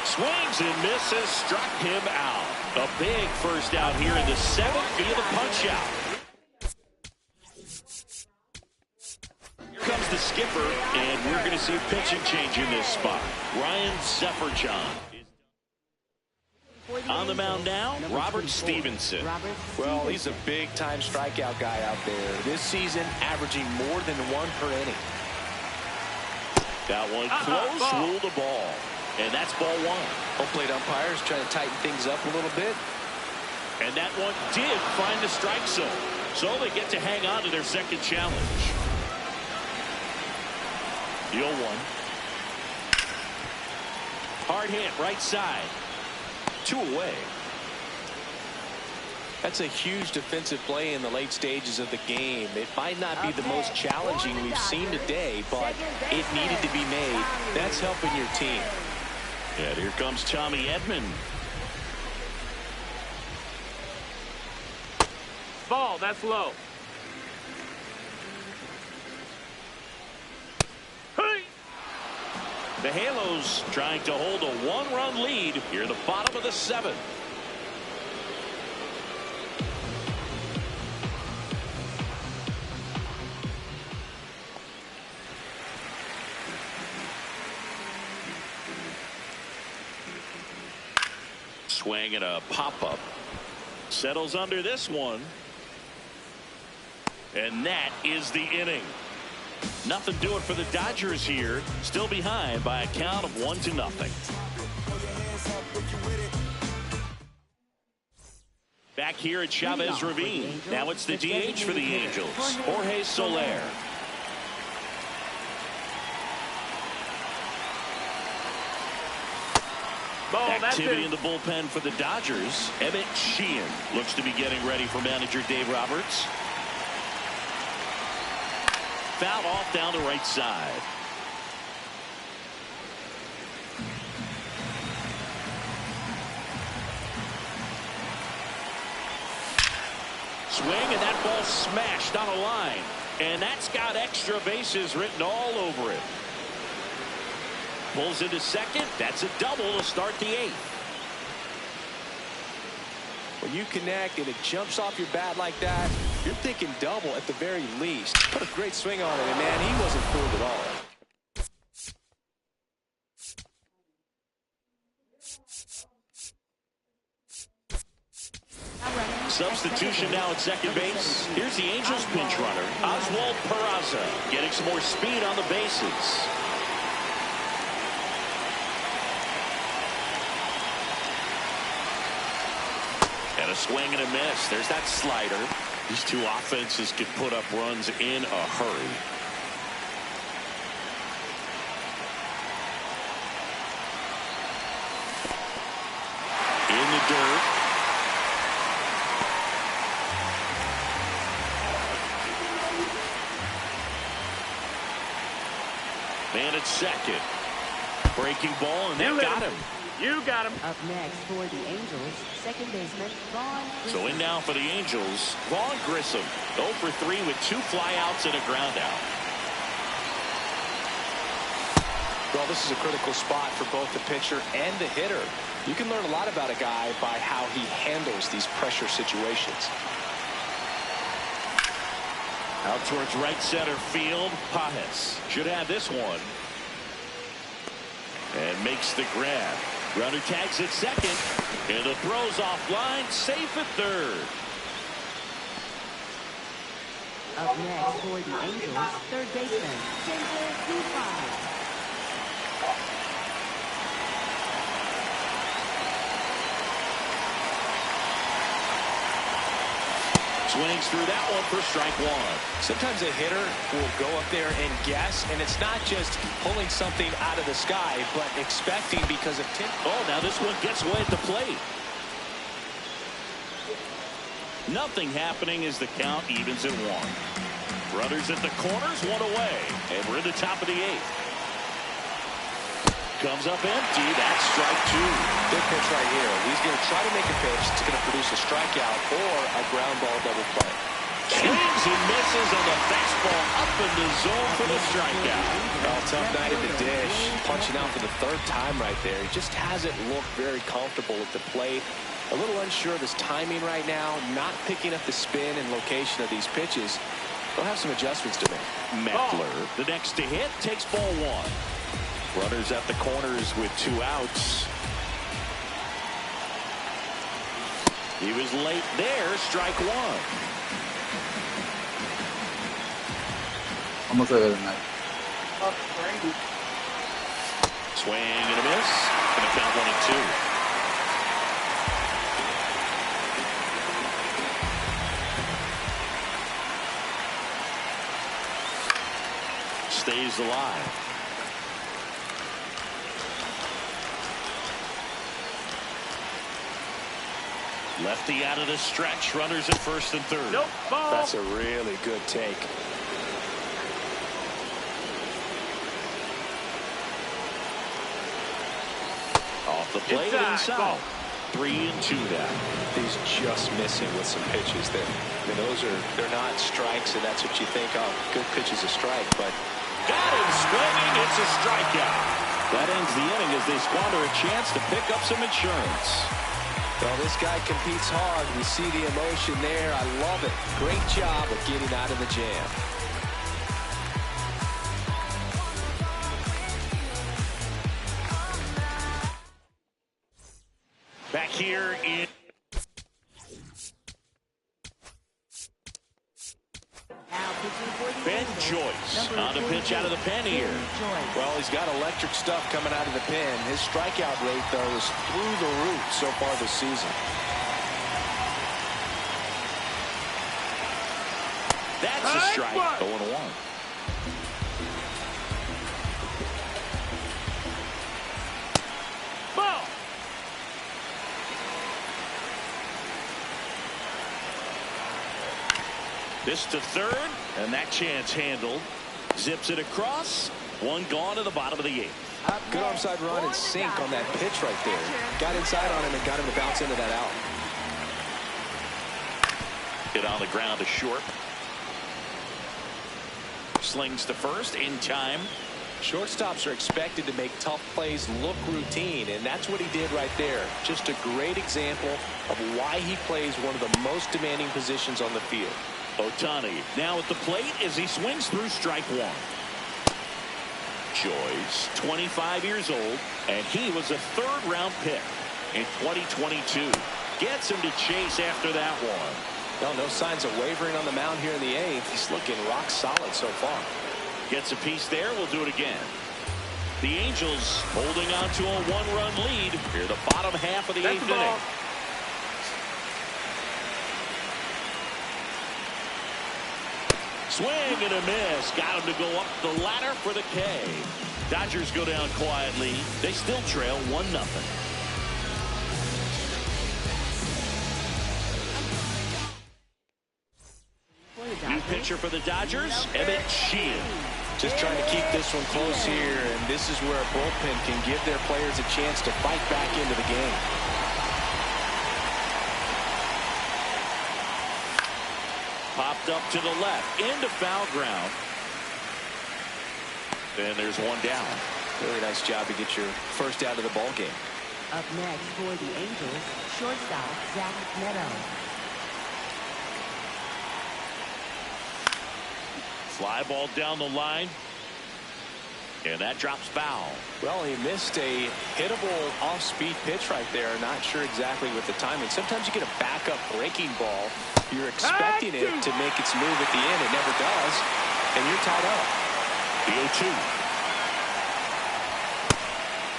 Swings and misses, struck him out. A big first out here in the 7th via the punch out. Here comes the skipper, and we're going to see a pitching change in this spot. Ryan Zefferjon. On the mound now, Robert Stevenson. Well, he's a big-time strikeout guy out there. This season, averaging more than 1 per inning. That one close, ruled the ball. And that's ball 1. Home plate umpires trying to tighten things up a little bit. And that one did find the strike zone. So they get to hang on to their second challenge. The 0-1. Hard hit, right side. 2 away. That's a huge defensive play in the late stages of the game. It might not be the most challenging we've seen today, but it needed to be made. That's helping your team. And here comes Tommy Edman. Ball, that's low. Hey! The Halos trying to hold a 1-run lead here at the bottom of the 7th. Swing and a pop-up. Settles under this one. And that is the inning. Nothing doing for the Dodgers here. Still behind by a count of 1-0. Back here at Chavez Ravine. Now it's the DH for the Angels, Jorge Soler. Activity in the bullpen for the Dodgers. Emmett Sheehan looks to be getting ready for manager Dave Roberts. Foul off down the right side. Swing, and that ball smashed on a line. And that's got extra bases written all over it. Pulls into second. That's a double to start the 8th. When you connect and it jumps off your bat like that, you're thinking double at the very least. Put a great swing on it, and man, he wasn't fooled at all. Substitution now at second base. Here's the Angels pinch runner, Oswald Peraza, getting some more speed on the bases. And a swing and a miss. There's that slider. These two offenses could put up runs in a hurry. In the dirt. Man at second. Breaking ball, and they got him. You got him. Up next for the Angels, second baseman Vaughn Grissom. So in now for the Angels, Vaughn Grissom, 0 for 3 with 2 flyouts and a ground out. Well, this is a critical spot for both the pitcher and the hitter. You can learn a lot about a guy by how he handles these pressure situations. Out towards right center field, Pajes should have this one. And makes the grab. Runner tags at second. And the throw's offline, safe at third. Up next for the Angels, third baseman Jason Dufay. Swings through that one for strike 1. Sometimes a hitter will go up there and guess, and it's not just pulling something out of the sky, but expecting because of tip. Oh, now this one gets away at the plate. Nothing happening as the count evens at 1. Runners at the corners, 1 away, and we're in the top of the 8th. Comes up empty. That's strike 2. Good pitch right here. He's going to try to make a pitch that's going to produce a strikeout or a ground ball double play. Swings He misses on the fastball up in the zone for the strikeout. Well, tough night at the dish. Punching out for the third time right there. He just hasn't looked very comfortable at the plate. A little unsure of his timing right now. Not picking up the spin and location of these pitches. They'll have some adjustments to make. Meckler, the next to hit, takes ball one. Runners at the corners with 2 outs. He was late there. Strike one. Vamos a ver tonight. Oh, Brady. Swing and a miss. Gonna count 1-2. Stays alive. Lefty out of the stretch. Runners at first and third. Nope, ball. That's a really good take. Off the plate inside. Ball. 3-2 now. He's just missing with some pitches there. I mean, they're not strikes, and that's what you think, oh, good pitch is a strike, but Got him swinging. It's a strikeout. That ends the inning as they squander a chance to pick up some insurance. well, this guy competes hard. We see the emotion there. I love it. Great job of getting out of the jam. Back here in Now pitching for the Ben Angels, Joyce number on the pitch out of the pen here. Joyce. Well, he's got electric stuff coming out of the pen. His strikeout rate, though, is through the roof so far this season. That's a strike. 0-1. Ball. This to third, and that chance handled. Zips it across. One gone to the bottom of the 8th. Good onside run and sink on that pitch right there. Got inside on him and got him to bounce into that out. Hit on the ground to short. Slings to first in time. Shortstops are expected to make tough plays look routine, and that's what he did right there. Just a great example of why he plays one of the most demanding positions on the field. Ohtani now at the plate as he swings through strike one. Joyce, 25 years old, and he was a third-round pick in 2022. Gets him to chase after that one. No signs of wavering on the mound here in the 8th. He's looking rock solid so far. Gets a piece there. We'll do it again. The Angels holding on to a 1-run lead here the bottom half of the 8th inning. Swing and a miss. Got him to go up the ladder for the K. Dodgers go down quietly. They still trail 1-0. New pitcher for the Dodgers, Emmett Sheehan. Just trying to keep this one close here, and this is where a bullpen can give their players a chance to fight back into the game. Popped up to the left, into foul ground. And there's one down. Really nice job to get your first out of the ball game. Up next for the Angels, shortstop Zach Neto. Fly ball down the line. And that drops foul. Well, he missed a hittable off-speed pitch right there. Not sure exactly with the timing. Sometimes you get a backup breaking ball. You're expecting it to make its move at the end. It never does. And you're tied up. The 0-2.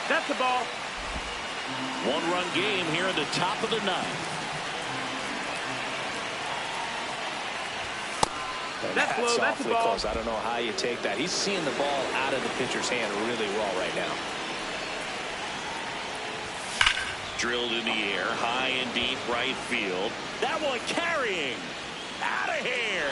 That's the ball. 1-run game here in the top of the 9th. That's low. That's the awfully ball. close. I don't know how you take that. He's seeing the ball out of the pitcher's hand really well right now. Drilled in the air, high and deep right field. That one carrying. Out of here.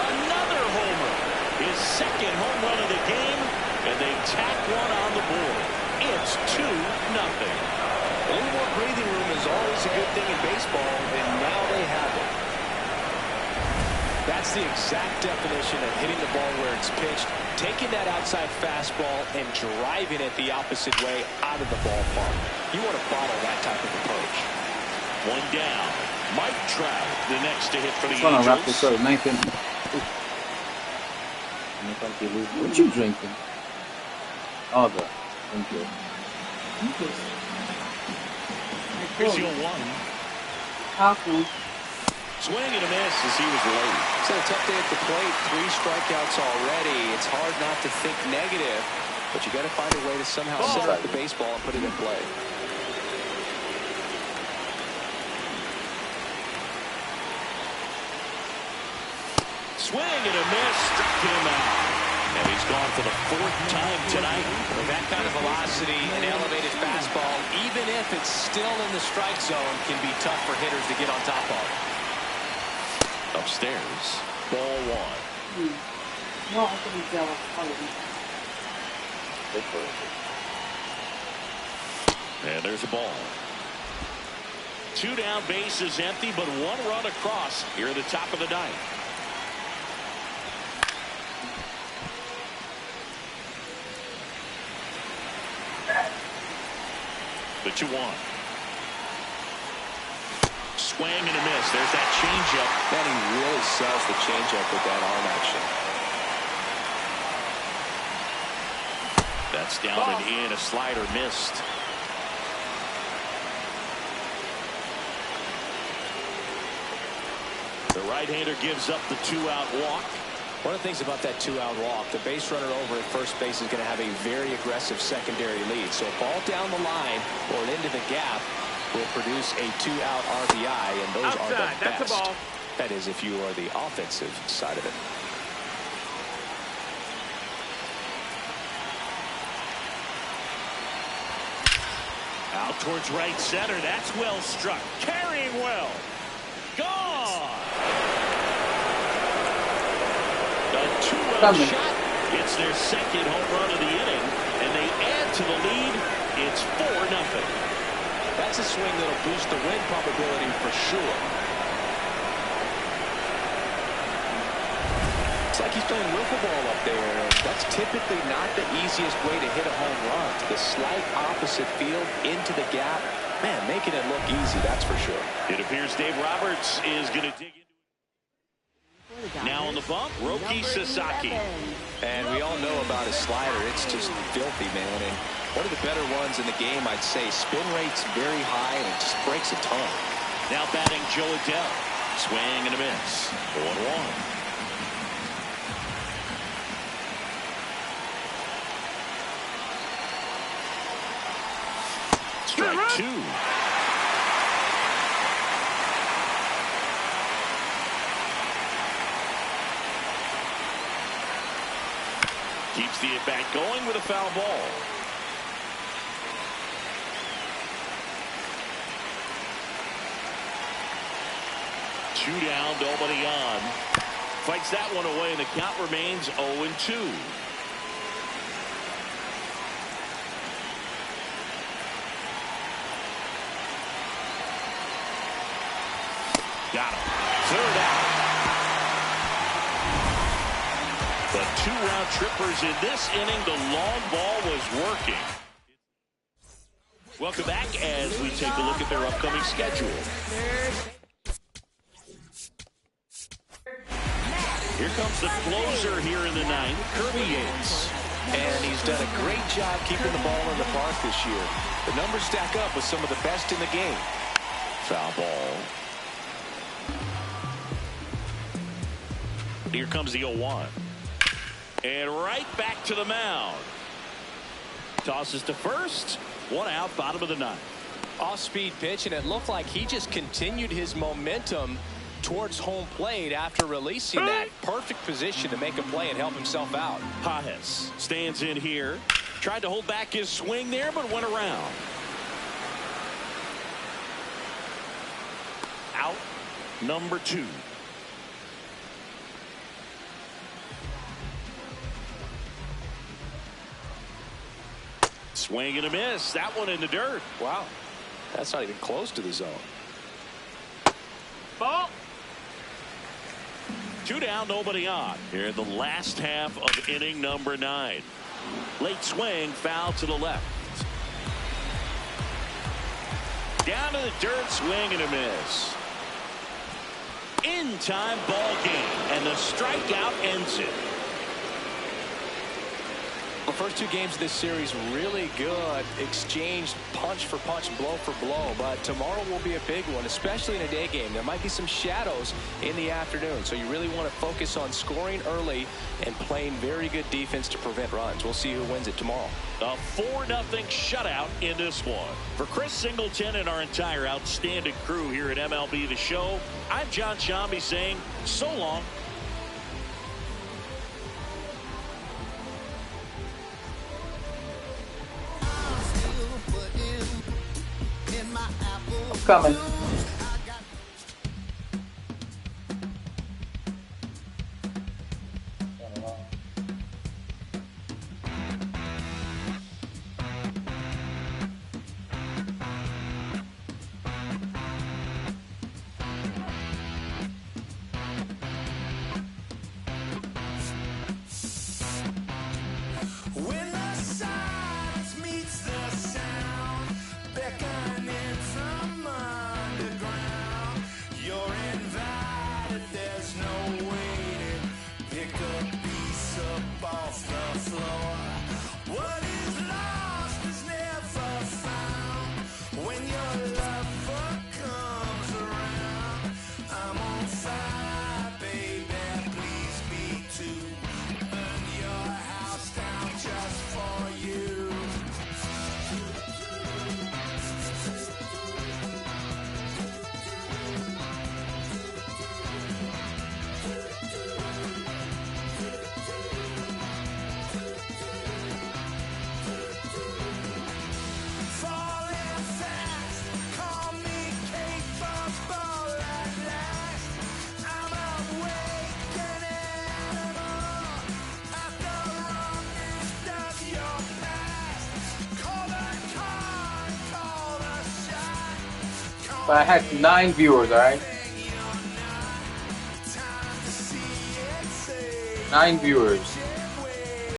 Another homer. His second home run of the game, and they tack one on the board. It's 2-0. A little more breathing room is always a good thing in baseball, and now they That's the exact definition of hitting the ball where it's pitched, taking that outside fastball and driving it the opposite way out of the ballpark. You want to bottle that type of approach. One down. Mike Trout, the next to hit for the I'm trying to wrap this Angels. up. 19. What you drinking? Oh, thank you. Here's the 0-1. Awesome. Swing and a miss as he was late. It's a tough day at the plate. 3 strikeouts already. It's hard not to think negative, but you got to find a way to somehow center up the baseball and put it in play. Swing and a miss, struck him out. And he's gone for the 4th time tonight. With that kind of velocity and elevated fastball, even if it's still in the strike zone, can be tough for hitters to get on top of. Upstairs, ball 1. No, I could be jealous. And there's a ball. 2 down, bases empty, but 1 run across here at the top of the 9th. The 2-1. Swing and a miss. There's that changeup. Man, he really sells the changeup with that arm action. That's down and in. A slider missed. The right-hander gives up the 2-out walk. One of the things about that 2-out walk, the base runner over at first base is going to have a very aggressive secondary lead. So a ball down the line or into the gap will produce a 2-out RBI, and those are the best. That's a ball. That is, if you are the offensive side of it. Out towards right center. That's well struck. Carrying well. Gone. A 2-run shot. It's their 2nd home run of the inning, and they add to the lead. It's 4-0. That's a swing that'll boost the win probability for sure. It's like he's playing wiffle ball up there, and that's typically not the easiest way to hit a home run. The slight opposite field into the gap. Man, making it look easy, that's for sure. It appears Dave Roberts is going to dig into it. Now on the bump, Roki Sasaki. And we all know about his slider. It's just filthy, man. And one of the better ones in the game, I'd say. Spin rate's very high, and it just breaks a ton. Now batting Joe Adell. Swing and a miss. 1-1. Strike 2. Keeps the at-bat going with a foul ball. Two down, nobody on. Fights that one away, and the count remains 0-2. Got him. 3rd out. The 2-round trippers in this inning. The long ball was working. Welcome back as we take a look at their upcoming schedule. Here comes the closer here in the 9th, Kirby Yates. And he's done a great job keeping the ball in the park this year. The numbers stack up with some of the best in the game. Foul ball. Here comes the 0-1. And right back to the mound. Tosses to first. 1 out, bottom of the 9th. Off-speed pitch, and it looked like he just continued his momentum towards home plate after releasing that. Perfect position to make a play and help himself out. Pajes stands in here. Tried to hold back his swing there, but went around. Out number 2. Swing and a miss. That one in the dirt. Wow. That's not even close to the zone. Ball. Two down, nobody on. Here in the last half of inning number 9. Late swing, foul to the left. Down to the dirt, swing and a miss. In time ball game, and the strikeout ends it. The first 2 games of this series really good, exchanged punch for punch, blow for blow, but tomorrow will be a big one, especially in a day game. There might be some shadows in the afternoon, so you really want to focus on scoring early and playing very good defense to prevent runs. We'll see who wins it tomorrow. A 4-0 shutout in this one. For Chris Singleton and our entire outstanding crew here at MLB The Show, I'm John Shambi saying so long. Coming. When the silence meets the sound, beckoning from underground, you're invited, there's no waiting. Pick a piece up off the floor. What is lost is never found. When your lover comes around, I'm on fire, baby, please me too. Burn your house down just for you. Falling fast, call me capable at last. I'm awakening after wrongness of your past. Call the car, call the shot. But I had 9 viewers, alright? 9 viewers.